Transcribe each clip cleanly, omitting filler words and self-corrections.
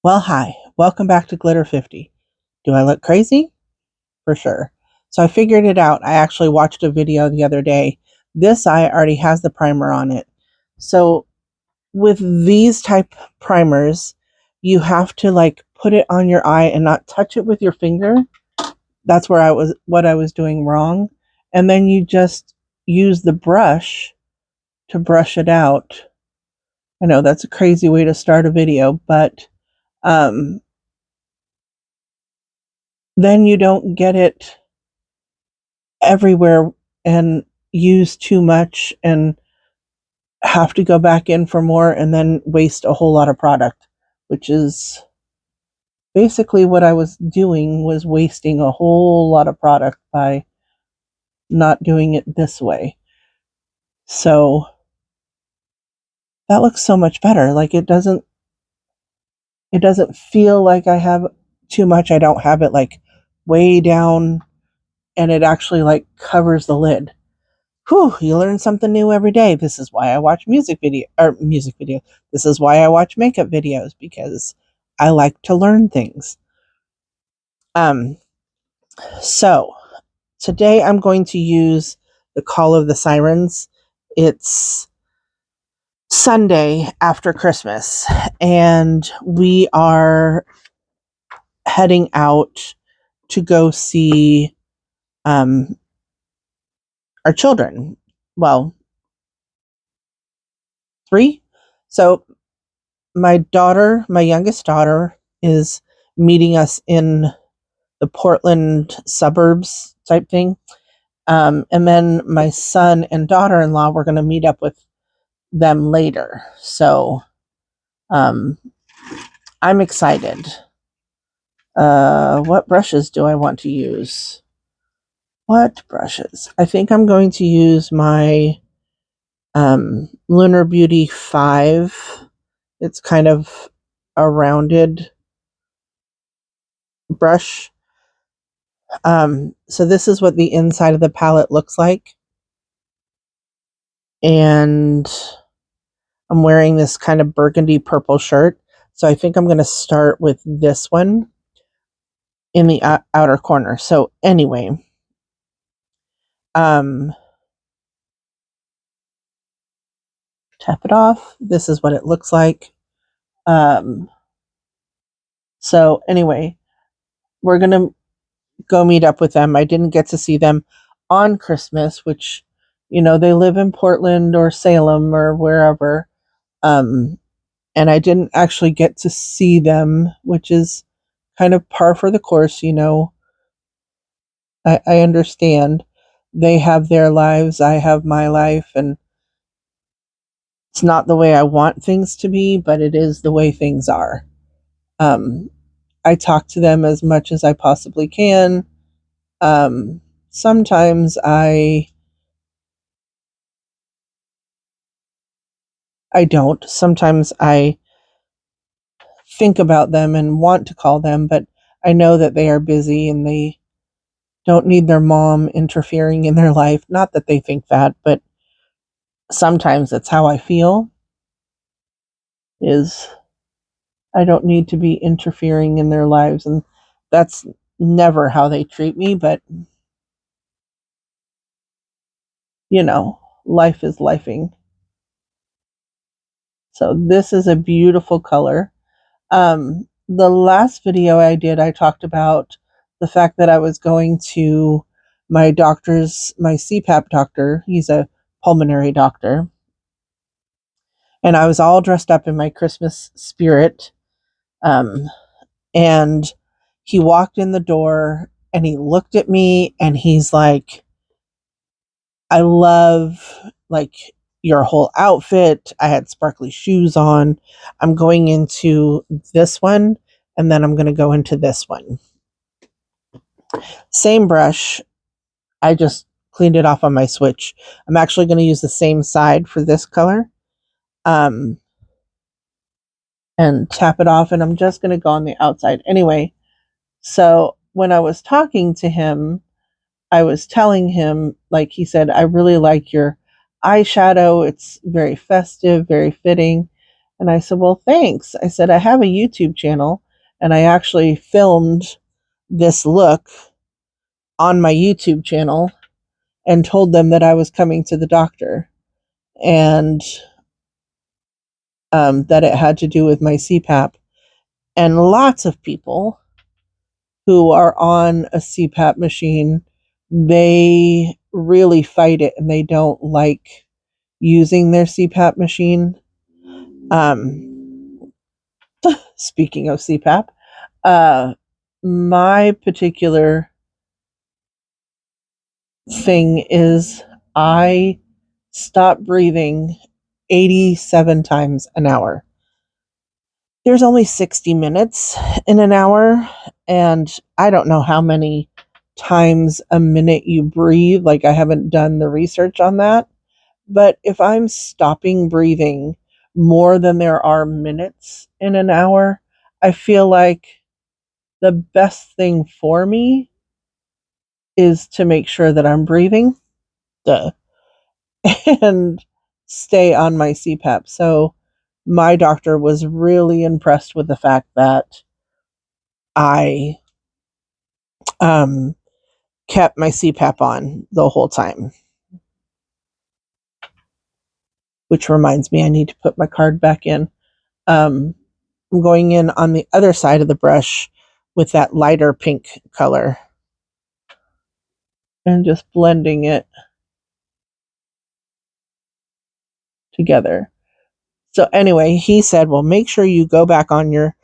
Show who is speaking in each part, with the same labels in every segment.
Speaker 1: Well, hi. Welcome back to Glitter 50. Do I look crazy? For sure. So I figured it out. I actually watched a video the other day. This eye already has the primer on it. So with these type primers, you have to like put it on your eye and not touch it with your finger. That's where what I was doing wrong. And then you just use the brush to brush it out. I know that's a crazy way to start a video, but um, then you don't get it everywhere and use too much and have to go back in for more and then waste a whole lot of product, which is basically what I was doing, was wasting a whole lot of product by not doing it this way. So that looks so much better. Like it doesn't feel like I have too much. I don't have it like way down, and it actually like covers the lid. Whew, you learn something new every day. This is why I watch music video. This is why I watch makeup videos, because I like to learn things. Um, so today I'm going to use the Call of the Sirens. It's Sunday after Christmas, and we are heading out to go see um, our children. Well, three. So my youngest daughter, is meeting us in the Portland suburbs type thing. And then my son and daughter-in-law, we're going to meet up with them later. So um, I'm excited. What brushes do I want to use? What brushes? I think I'm going to use my Lunar Beauty 5. It's kind of a rounded brush. So this is what the inside of the palette looks like. And I'm wearing this kind of burgundy purple shirt. So I think I'm going to start with this one in the outer corner. So anyway, tap it off. This is what it looks like. So anyway, we're going to go meet up with them. I didn't get to see them on Christmas, which, they live in Portland or Salem or wherever. And I didn't actually get to see them, which is kind of par for the course. I understand. They have their lives, I have my life, and it's not the way I want things to be, but it is the way things are. Um, I talk to them as much as I possibly can. Sometimes I don't. Sometimes I think about them and want to call them, but I know that they are busy and they don't need their mom interfering in their life. Not that they think that, but sometimes that's how I feel, is I don't need to be interfering in their lives, and that's never how they treat me, but life is lifing. So this is a beautiful color. The last video I did, I talked about the fact that I was going to my CPAP doctor. He's a pulmonary doctor. And I was all dressed up in my Christmas spirit. And he walked in the door and he looked at me and he's like, I love like your whole outfit. I had sparkly shoes on. I'm going into this one and then I'm going to go into this one. Same brush. I just cleaned it off on my switch. I'm actually going to use the same side for this color. And tap it off, and I'm just going to go on the outside. Anyway, so when I was talking to him, I was telling him, like he said, I really like your eyeshadow. It's very festive, very fitting. And I said, well, thanks. I said, I have a YouTube channel and I actually filmed this look on my YouTube channel and told them that I was coming to the doctor and that it had to do with my CPAP. And lots of people who are on a CPAP machine, they really fight it and they don't like using their CPAP machine. Um, Speaking of CPAP, my particular thing is I stop breathing 87 times an hour. There's only 60 minutes in an hour, and I don't know how many times a minute you breathe. Like, I haven't done the research on that. But if I'm stopping breathing more than there are minutes in an hour, I feel like the best thing for me is to make sure that I'm breathing duh, and stay on my CPAP. So my doctor was really impressed with the fact that I um, kept my CPAP on the whole time. Which reminds me, I need to put my card back in. Um, I'm going in on the other side of the brush with that lighter pink color and just blending it together. So anyway, he said, well, make sure you go back on your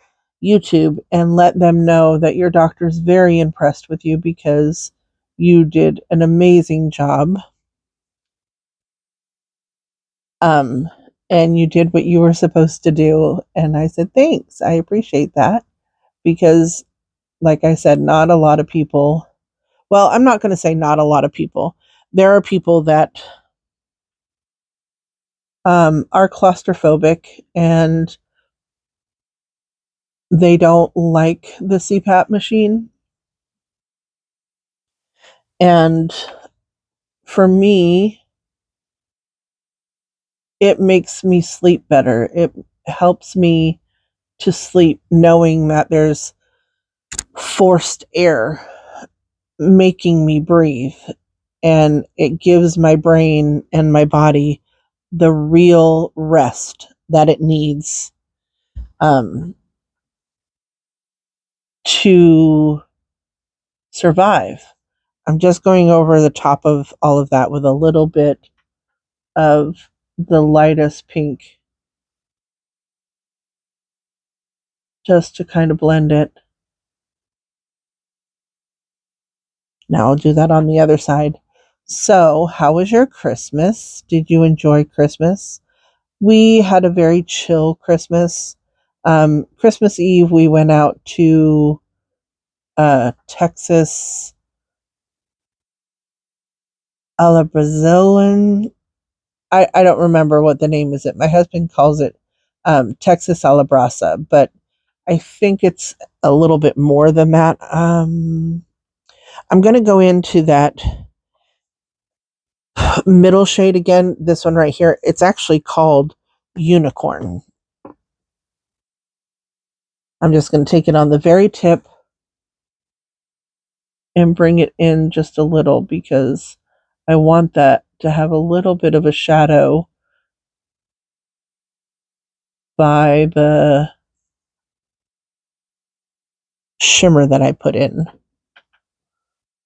Speaker 1: YouTube and let them know that your doctor's very impressed with you because you did an amazing job. Um, and you did what you were supposed to do. And I said, thanks. I appreciate that because, like I said, not a lot of people, well, I'm not going to say not a lot of people. There are people that are claustrophobic and they don't like the CPAP machine. And for me, it makes me sleep better. It helps me to sleep knowing that there's forced air making me breathe. And it gives my brain and my body the real rest that it needs um, to survive. I'm just going over the top of all of that with a little bit of the lightest pink just to kind of blend it. Now I'll do that on the other side. So, how was your Christmas? Did you enjoy Christmas? We had a very chill Christmas. Christmas Eve, we went out to Texas a la Brazilian. I don't remember what the name is. It my husband calls it Texas a la Brasa, but I think it's a little bit more than that. I'm going to go into that middle shade again. This one right here. It's actually called Unicorn. I'm just going to take it on the very tip and bring it in just a little because I want that to have a little bit of a shadow by the shimmer that I put in.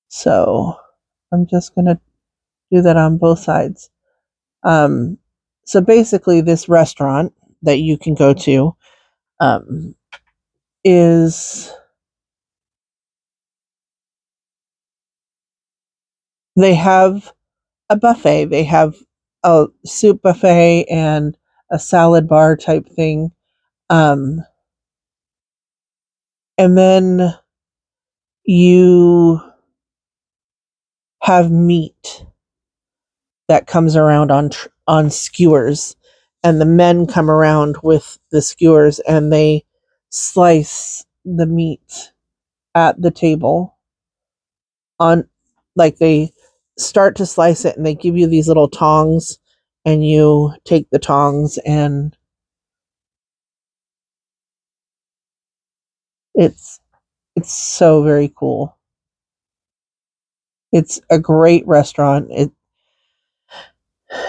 Speaker 1: So I'm just going to do that on both sides. Um, so basically, this restaurant that you can go to is they have a buffet. They have a soup buffet and a salad bar type thing. Um, and then you have meat that comes around on skewers, and the men come around with the skewers and they slice the meat at the table on like they start to slice it and they give you these little tongs and you take the tongs and It's so very cool. It's a great restaurant.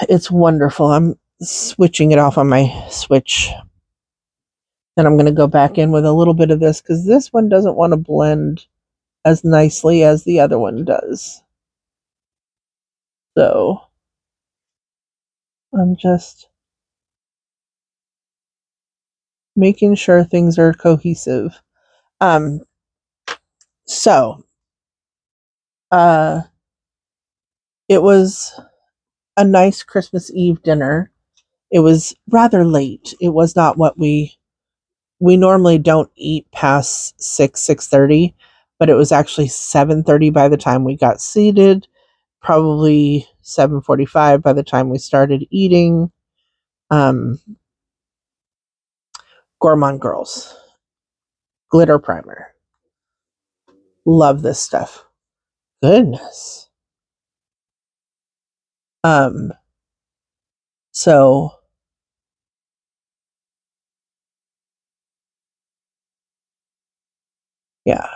Speaker 1: It's wonderful. I'm switching it off on my Switch. And I'm going to go back in with a little bit of this because this one doesn't want to blend as nicely as the other one does. So I'm just making sure things are cohesive. Um, so it was a nice Christmas Eve dinner. It was rather late. It was not what we normally don't eat past 6:30, but it was actually 7:30 by the time we got seated, probably 7:45 by the time we started eating. Um, Gourmande Girls glitter primer. Love this stuff. Goodness. Um, so yeah.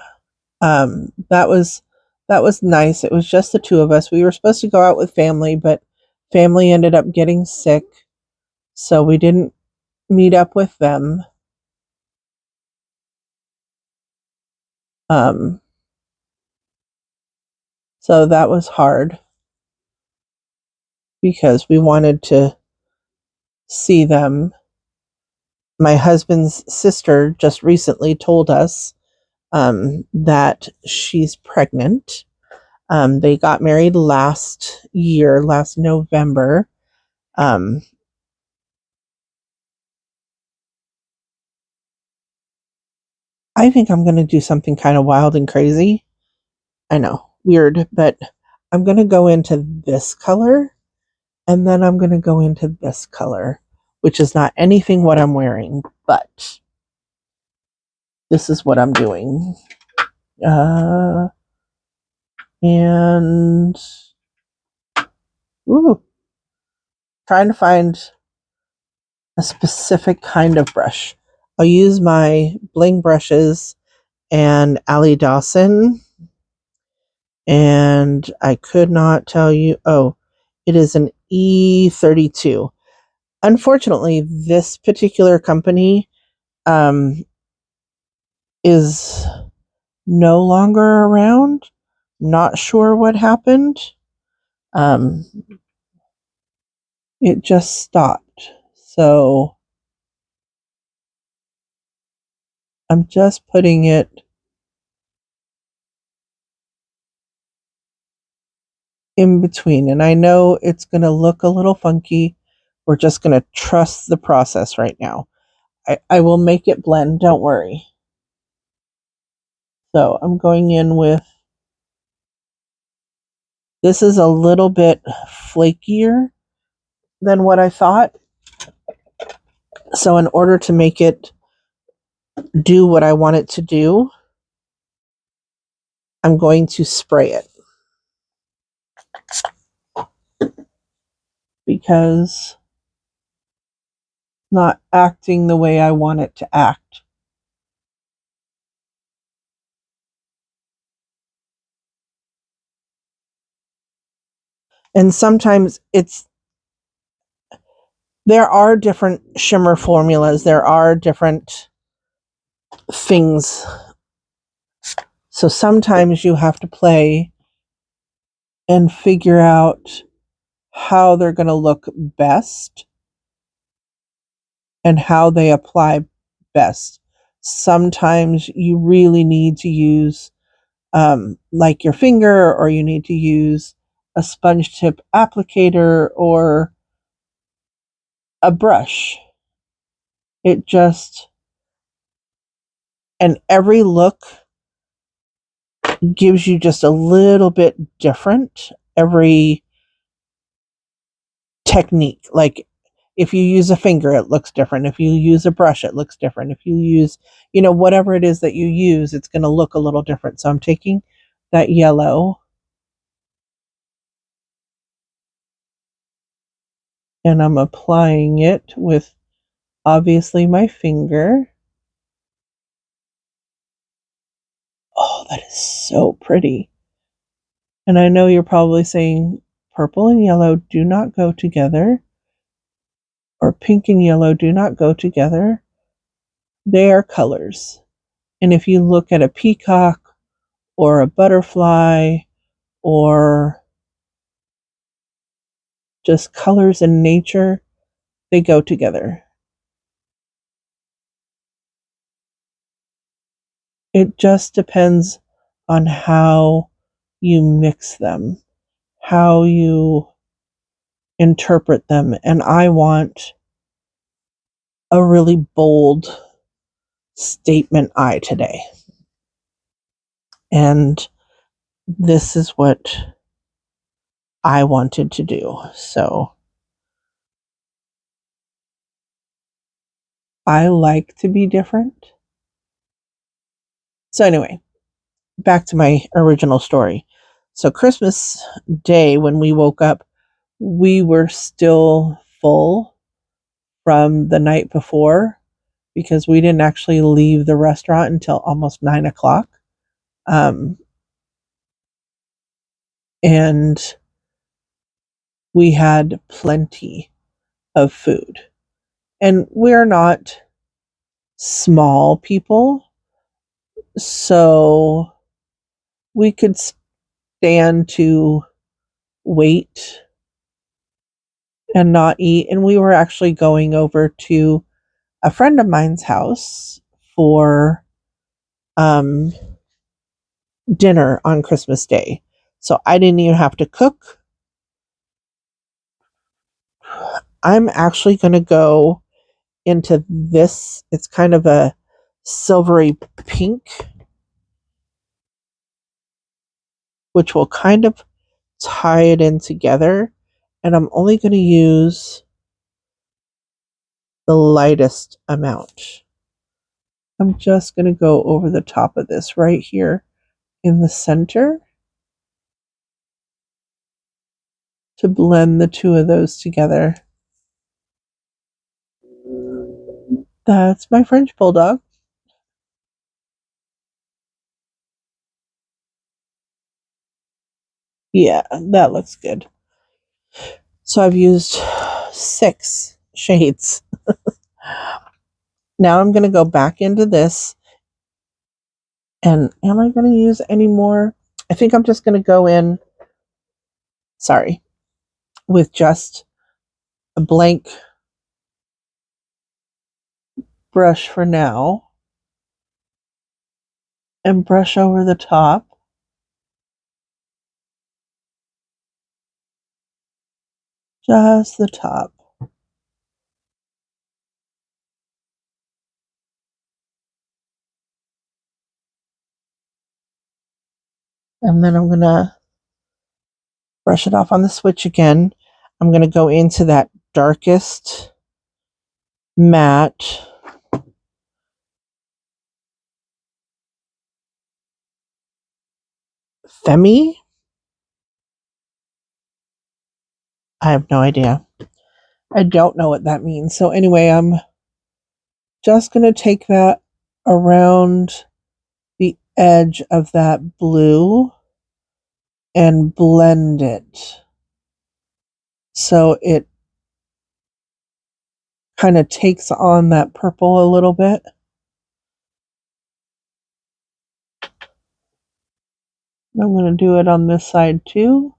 Speaker 1: That was nice. It was just the two of us. We were supposed to go out with family, but family ended up getting sick, so we didn't meet up with them. Um, so that was hard because we wanted to see them. My husband's sister just recently told us that she's pregnant. They got married last year, last November. Um, I think I'm going to do something kind of wild and crazy. I know, weird, but I'm going to go into this color and then I'm going to go into this color, which is not anything what I'm wearing, but this is what I'm doing. Uh, and ooh, trying to find a specific kind of brush. I'll use my bling brushes and Allie Dawson, and I could not tell you. Oh, it is an E32. Unfortunately, this particular company um, is no longer around. Not sure what happened. Um, it just stopped. So I'm just putting it in between. And I know it's going to look a little funky. We're just going to trust the process right now. I will make it blend. Don't worry. So I'm going in with, this is a little bit flakier than what I thought. So in order to make it do what I want it to do, I'm going to spray it because it's not acting the way I want it to act. And sometimes there are different shimmer formulas. There are different things. So sometimes you have to play and figure out how they're going to look best and how they apply best. Sometimes you really need to use like your finger, or you need to use a sponge tip applicator or a brush. It just, and every look gives you just a little bit different. Every technique, like if you use a finger, it looks different. If you use a brush, it looks different. If you use, whatever it is that you use, it's going to look a little different. So I'm taking that yellow and I'm applying it with obviously my finger. Oh, that is so pretty. And I know you're probably saying purple and yellow do not go together, or pink and yellow do not go together. They are colors. And if you look at a peacock or a butterfly or just colors in nature, they go together. It just depends on how you mix them, how you interpret them. And I want a really bold statement eye today. And this is what I wanted to do. So I like to be different. So, anyway, back to my original story. So, Christmas Day, when we woke up, we were still full from the night before because we didn't actually leave the restaurant until almost 9 o'clock. And we had plenty of food. And we're not small people, so we could stand to wait and not eat. And we were actually going over to a friend of mine's house for um, dinner on Christmas Day. So I didn't even have to cook. I'm actually going to go into this. It's kind of a silvery pink, which will kind of tie it in together. And I'm only going to use the lightest amount. I'm just going to go over the top of this right here in the center to blend the two of those together. That's my French Bulldog. Yeah, that looks good. So I've used 6 shades. Now I'm going to go back into this. And am I going to use any more? I think I'm just going to go in, with just a blank brush for now and brush over the top. Just the top. And then I'm going to brush it off on the switch again. I'm going to go into that darkest matte Femi. I have no idea. I don't know what that means. So anyway, I'm just going to take that around the edge of that blue and blend it so it kind of takes on that purple a little bit. I'm going to do it on this side too.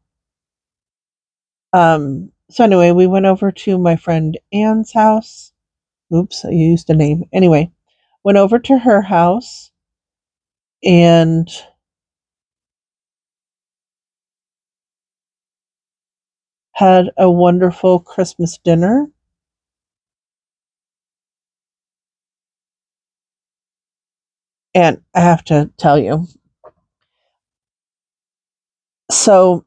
Speaker 1: So anyway, we went over to my friend Anne's house. Oops, I used a name. Anyway, went over to her house and had a wonderful Christmas dinner. And I have to tell you, so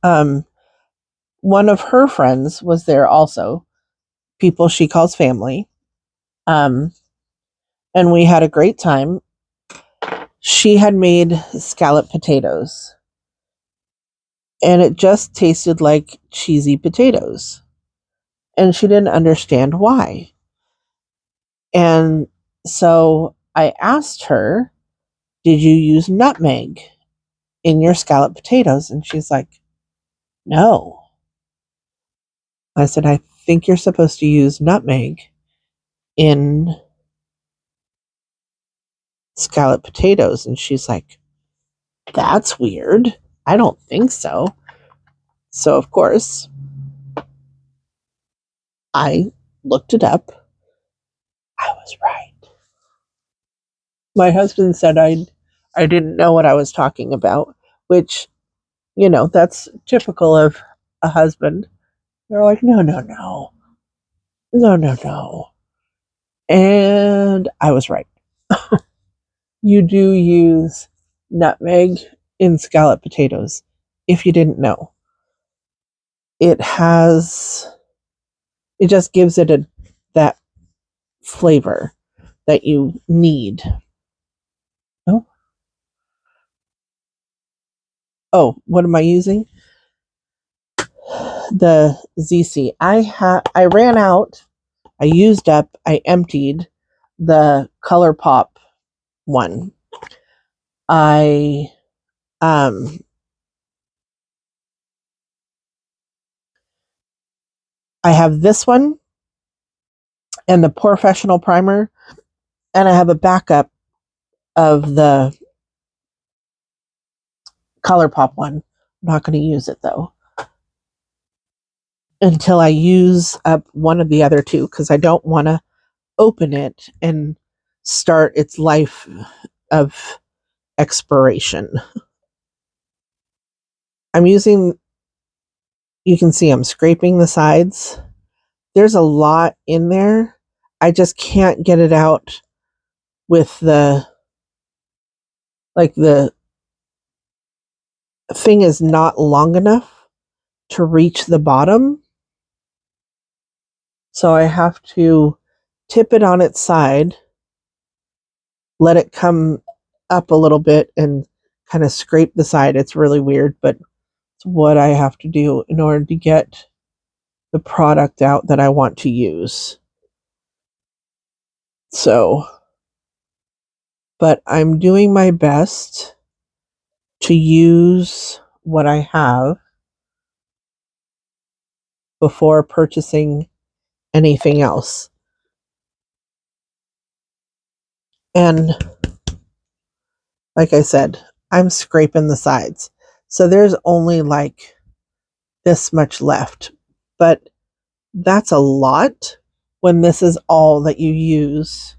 Speaker 1: um, one of her friends was there also, people she calls family. Um, and we had a great time. She had made scalloped potatoes, and it just tasted like cheesy potatoes. And she didn't understand why. And so I asked her, did you use nutmeg in your scalloped potatoes? And she's like, no. I said, I think you're supposed to use nutmeg in scalloped potatoes. And she's like, that's weird. I don't think so. So, of course, I looked it up. I was right. My husband said I didn't know what I was talking about, which, that's typical of a husband. They're like, no, no, no. No, no, no. And I was right. You do use nutmeg in scalloped potatoes, if you didn't know. It just gives it that flavor that you need. Oh, what am I using? The ZC. I ran out. I used up. I emptied the ColourPop one. I have this one and the Professional Primer, and I have a backup of the ColourPop one. I'm not going to use it though until I use up one of the other two, because I don't want to open it and start its life of expiration. You can see I'm scraping the sides. There's a lot in there. I just can't get it out with the thing is not long enough to reach the bottom. So I have to tip it on its side, let it come up a little bit, and kind of scrape the side. It's really weird, but it's what I have to do in order to get the product out that I want to use. So, but I'm doing my best to use what I have before purchasing anything else. And like I said, I'm scraping the sides. So there's only like this much left. But that's a lot when this is all that you use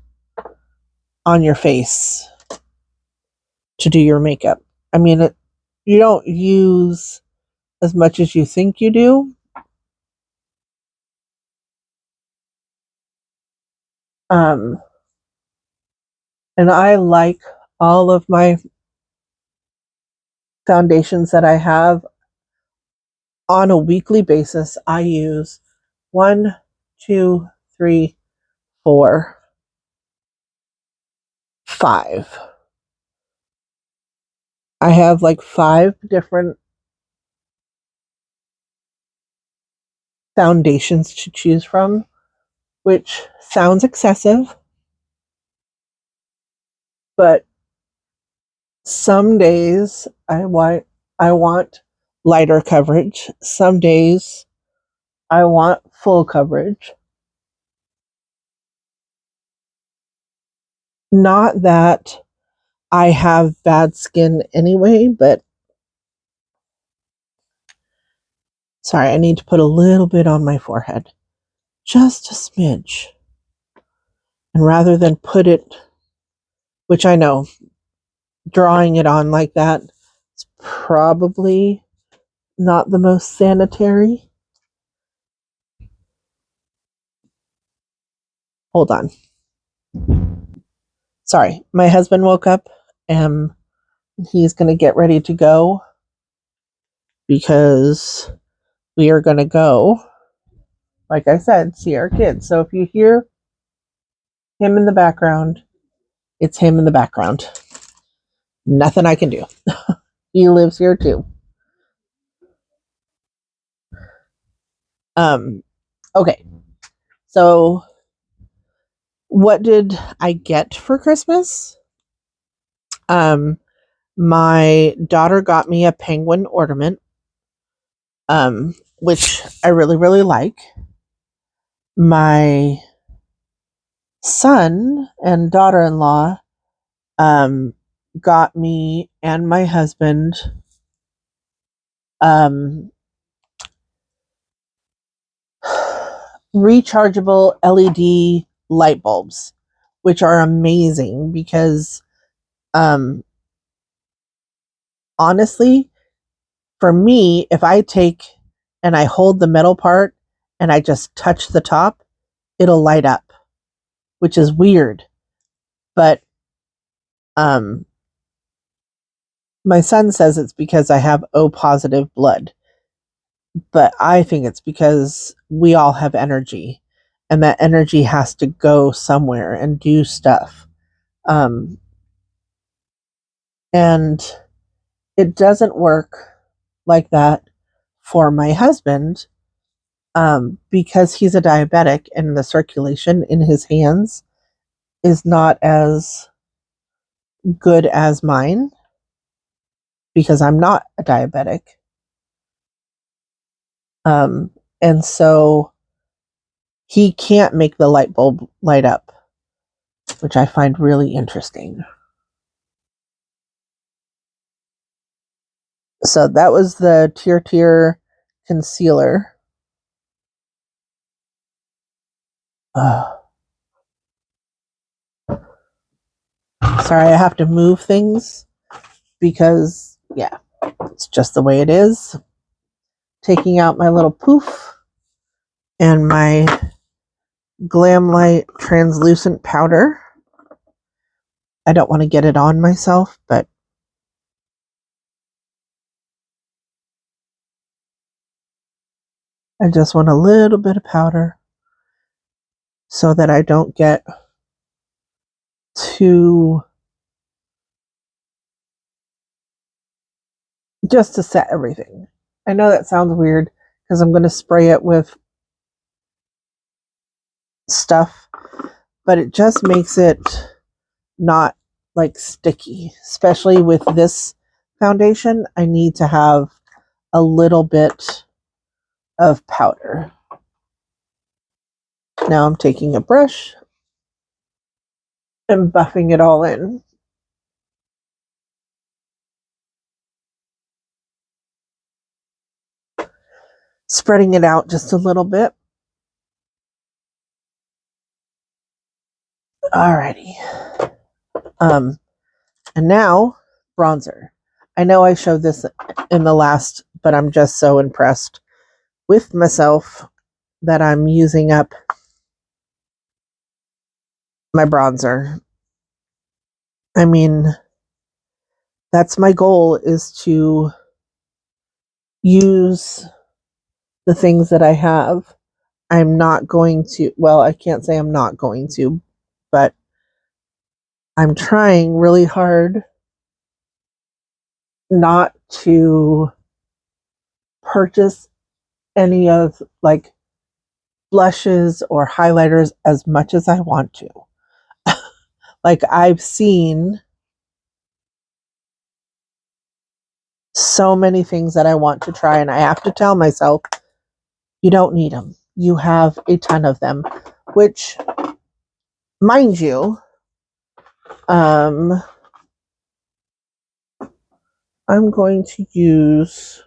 Speaker 1: on your face to do your makeup. I mean, you don't use as much as you think you do. And I like all of my foundations that I have. On a weekly basis, I use 1, 2, 3, 4, 5. I have like 5 different foundations to choose from, which sounds excessive, but some days I want lighter coverage. Some days I want full coverage. Not that I have bad skin anyway, but sorry, I need to put a little bit on my forehead. Just a smidge. And rather than put it, which I know, drawing it on like that is probably not the most sanitary. Hold on. Sorry, my husband woke up and he's going to get ready to go because we are going to go, like I said, see our kids. So if you hear him in the background, it's him in the background. Nothing I can do. He lives here too. Okay. So what did I get for Christmas? My daughter got me a penguin ornament, which I really, really like. My son and daughter-in-law got me and my husband rechargeable LED light bulbs, which are amazing because honestly, for me, if I take and I hold the metal part and I just touch the top, it'll light up, which is weird. But my son says it's because I have O positive blood. But I think it's because we all have energy, and that energy has to go somewhere and do stuff. Um, and it doesn't work like that for my husband because he's a diabetic and the circulation in his hands is not as good as mine because I'm not a diabetic. Um, and so he can't make the light bulb light up, which I find really interesting. So that was the Tier concealer. Sorry, I have to move things because, yeah, it's just the way it is. Taking out my little poof and my Glam Light translucent powder. I don't want to get it on myself, but I just want a little bit of powder so that I don't get too, just to set everything. I know that sounds weird because I'm going to spray it with stuff, but it just makes it not like sticky, especially with this foundation. I need to have a little bit of powder. Now I'm taking a brush and buffing it all in. Spreading it out just a little bit. Alrighty. And now bronzer. I know I showed this in the last, but I'm just so impressed with myself that I'm using up my bronzer. I mean, that's my goal, is to use the things that I have. I'm not going to, well, I can't say I'm not going to, but I'm trying really hard not to purchase any of like blushes or highlighters as much as I want to. Like, I've seen so many things that I want to try, and I have to tell myself, you don't need them. You have a ton of them, which, mind you, I'm going to use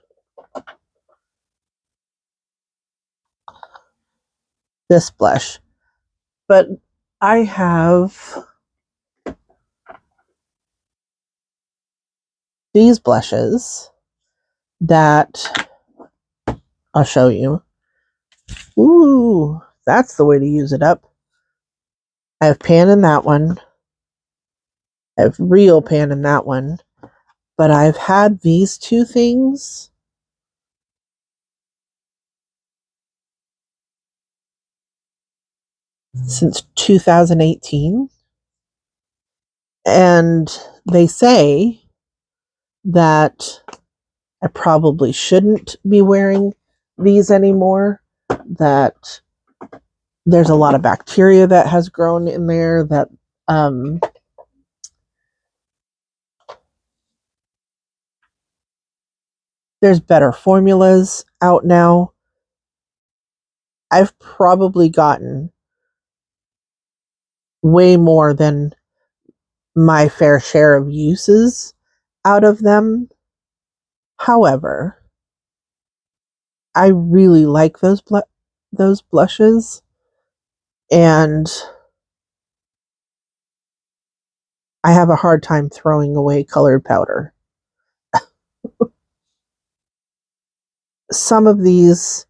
Speaker 1: this blush, but I have these blushes that I'll show you. Ooh, that's the way to use it up. I have pan in that one. I have real pan in that one. But I've had these two things since 2018. And they say that I probably shouldn't be wearing these anymore, that there's a lot of bacteria that has grown in there, that There's better formulas out now. I've probably gotten way more than my fair share of uses out of them. However, I really like those blushes, and I have a hard time throwing away colored powder. Some of these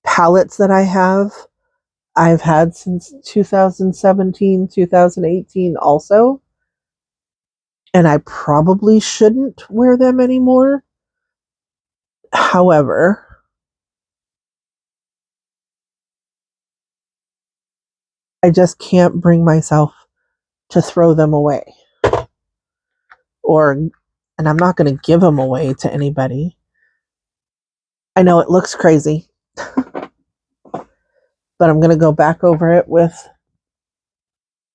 Speaker 1: palettes that I've had since 2017, 2018 also, and I probably shouldn't wear them anymore. However, I just can't bring myself to throw them away. And I'm not going to give them away to anybody. I know it looks crazy, but I'm going to go back over it with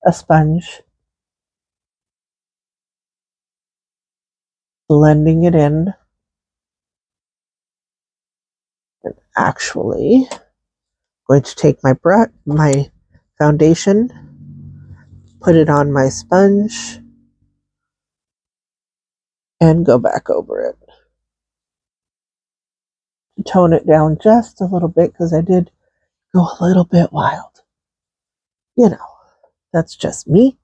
Speaker 1: a sponge, blending it in. And actually, I'm going to take my foundation, put it on my sponge, and go back over it. Tone it down just a little bit because I did go a little bit wild. You know, that's just me,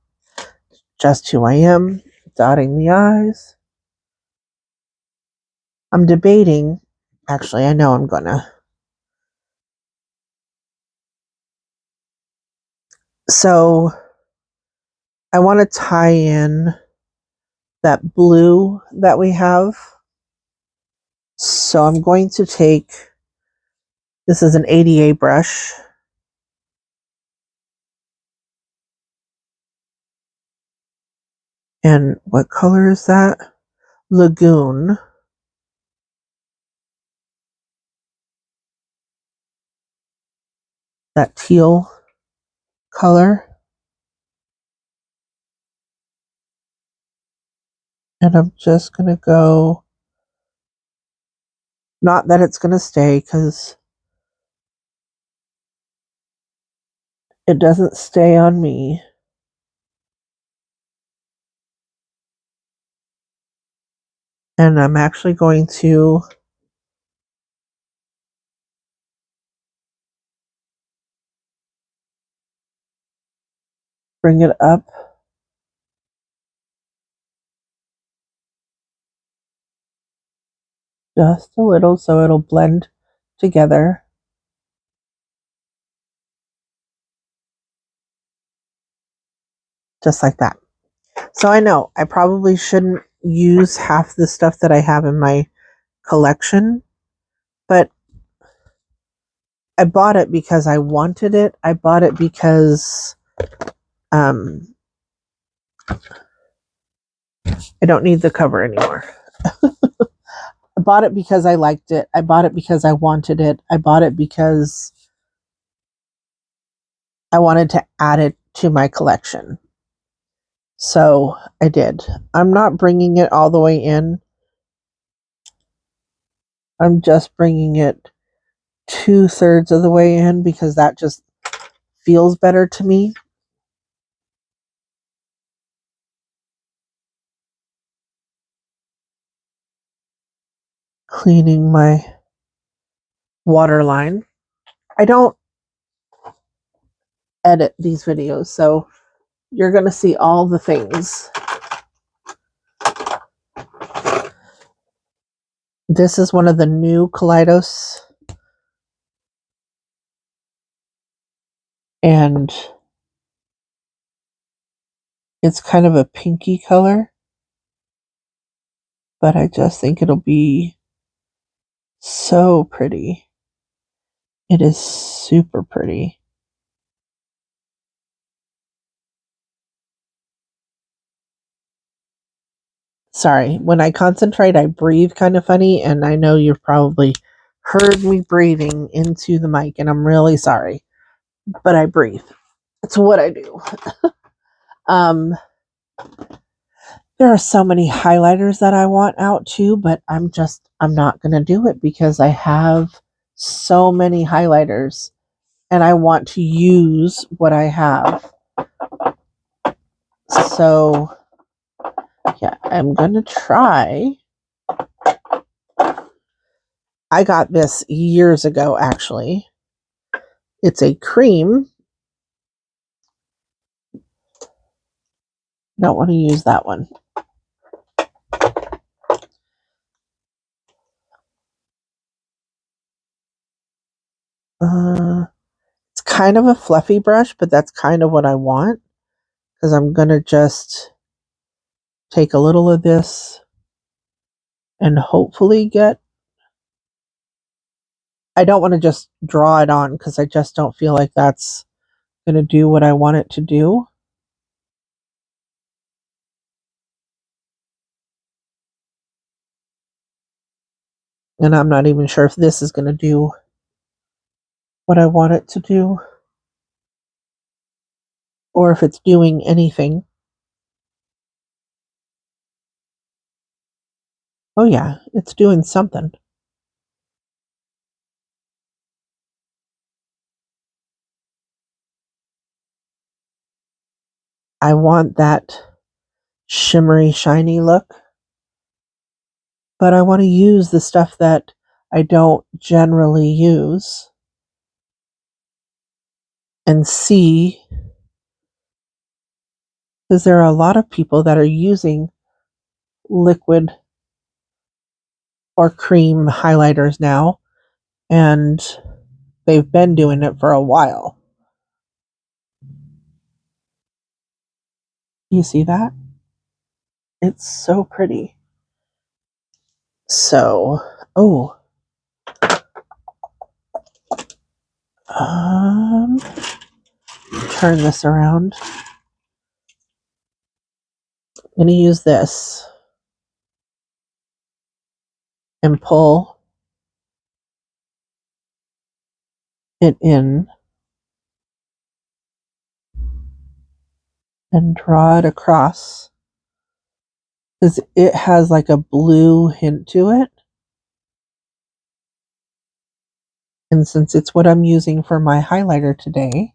Speaker 1: just who I am, dotting the I's. I'm debating, actually, I know I'm gonna. So, I want to tie in that blue that we have. So, I'm going to take, this is an ADA brush. And what color is that? Lagoon. That teal color. And I'm just going to go, not that it's going to stay because it doesn't stay on me. And I'm actually going to bring it up just a little so it'll blend together. Just like that. So I know I probably shouldn't use half the stuff that I have in my collection, but I bought it because I wanted it. I bought it because I don't need the cover anymore. I bought it because I liked it. I bought it because I wanted it. I bought it because I wanted to add it to my collection. So I did. I'm not bringing it all the way in. I'm just bringing it 2/3 of the way in because that just feels better to me. Cleaning my waterline. I don't edit these videos, so you're going to see all the things. This is one of the new Kaleidos. And it's kind of a pinky color. But I just think it'll be so pretty. It is super pretty. Sorry, when I concentrate, I breathe kind of funny, and I know you've probably heard me breathing into the mic, and I'm really sorry, but I breathe. It's what I do. There are so many highlighters that I want out too, but I'm not going to do it because I have so many highlighters and I want to use what I have. So, yeah, I'm going to try. I got this years ago, actually. It's a cream. Don't want to use that one. It's kind of a fluffy brush, but that's kind of what I want because I'm going to just take a little of this and hopefully get. I don't want to just draw it on because I just don't feel like that's going to do what I want it to do. And I'm not even sure if this is going to do what I want it to do or if it's doing anything. Oh yeah, it's doing something. I want that shimmery, shiny look, but I want to use the stuff that I don't generally use and see, because there are a lot of people that are using liquid or cream highlighters now, and they've been doing it for a while. You see that? It's so pretty. So, oh, um, turn this around. I'm going to use this and pull it in and draw it across because it has like a blue hint to it. And since it's what I'm using for my highlighter today,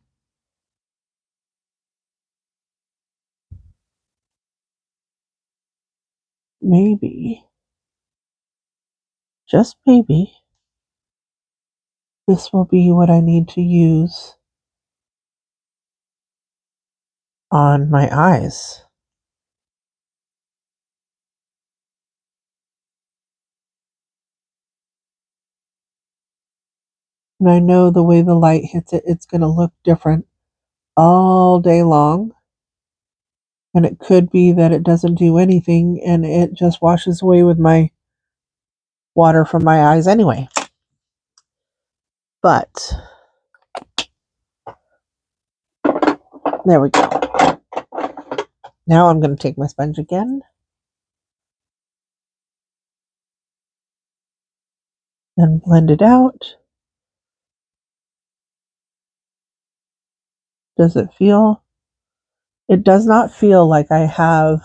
Speaker 1: maybe, just maybe, this will be what I need to use on my eyes. And I know the way the light hits it, it's going to look different all day long. And it could be that it doesn't do anything and it just washes away with my water from my eyes anyway. But there we go. Now I'm going to take my sponge again and blend it out. Does it feel? It does not feel like I have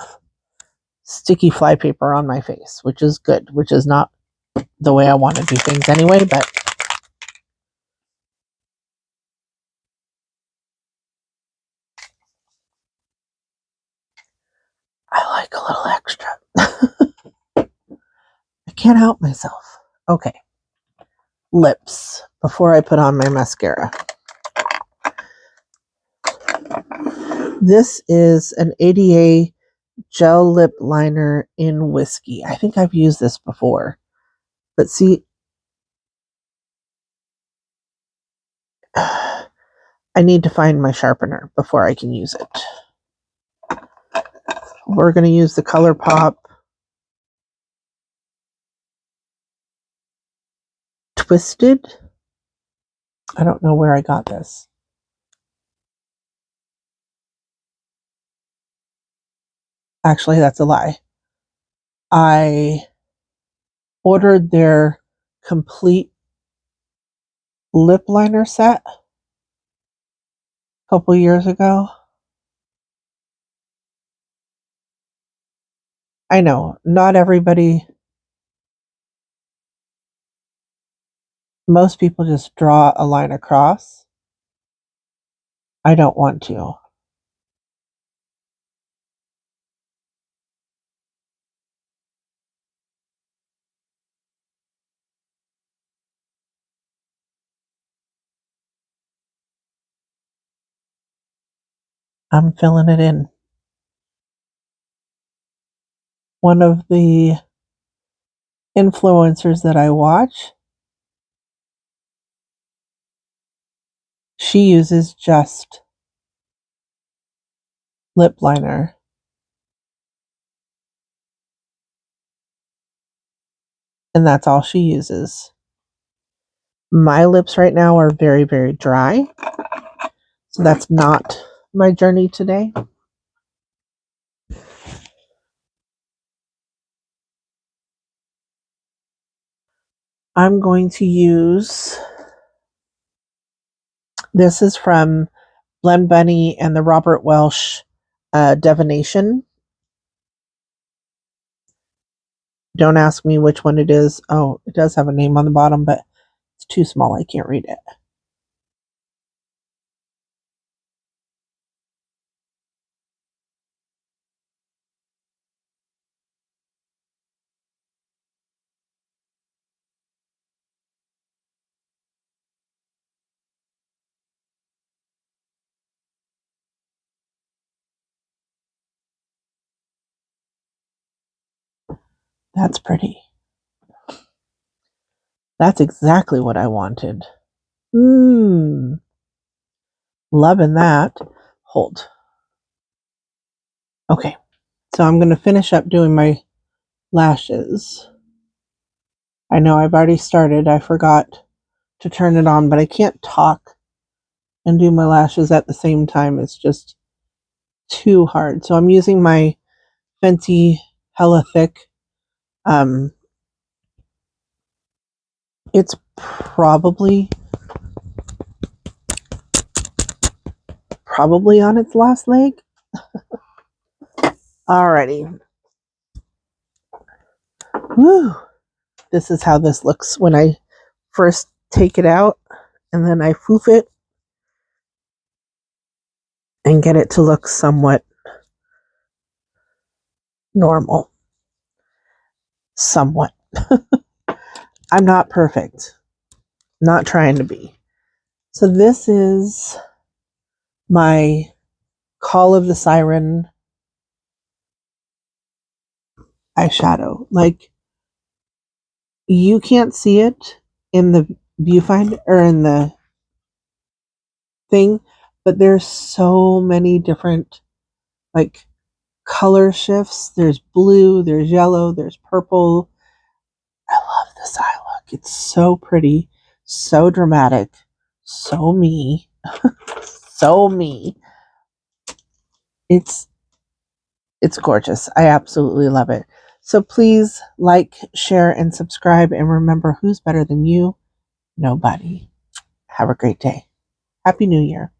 Speaker 1: sticky flypaper on my face, which is good, which is not the way I want to do things anyway, but I like a little extra. I can't help myself. Okay. Lips before I put on my mascara. This is an ADA gel lip liner in whiskey. I think I've used this before. But see, I need to find my sharpener before I can use it. We're going to use the ColourPop Twisted. I don't know where I got this. Actually, that's a lie. I ordered their complete lip liner set a couple years ago. I know, not everybody, most people just draw a line across. I don't want to. I'm filling it in. One of the influencers that I watch, she uses just lip liner. And that's all she uses. My lips right now are very, very dry. So that's not my journey today. I'm going to use, this is from Blend Bunny and the Robert Welsh Divination. Don't ask me which one it is. Oh, it does have a name on the bottom, but it's too small. I can't read it. That's pretty. That's exactly what I wanted. Loving that. Hold. Okay, so I'm going to finish up doing my lashes. I know I've already started. I forgot to turn it on, but I can't talk and do my lashes at the same time. It's just too hard. So I'm using my Fenty Hella Thick. It's probably on its last leg. Alrighty. Woo. This is how this looks when I first take it out, and then I foof it and get it to look somewhat normal. Somewhat. I'm not perfect. Not trying to be. So this is my Call of the Siren eyeshadow. Like, you can't see it in the viewfinder or in the thing, but there's so many different like color shifts. There's blue, there's yellow, there's purple. I love this eye look. It's so pretty, so dramatic, so me, so me. It's gorgeous. I absolutely love it. So please like, share, and subscribe. And remember, who's better than you? Nobody. Have a great day. Happy New Year.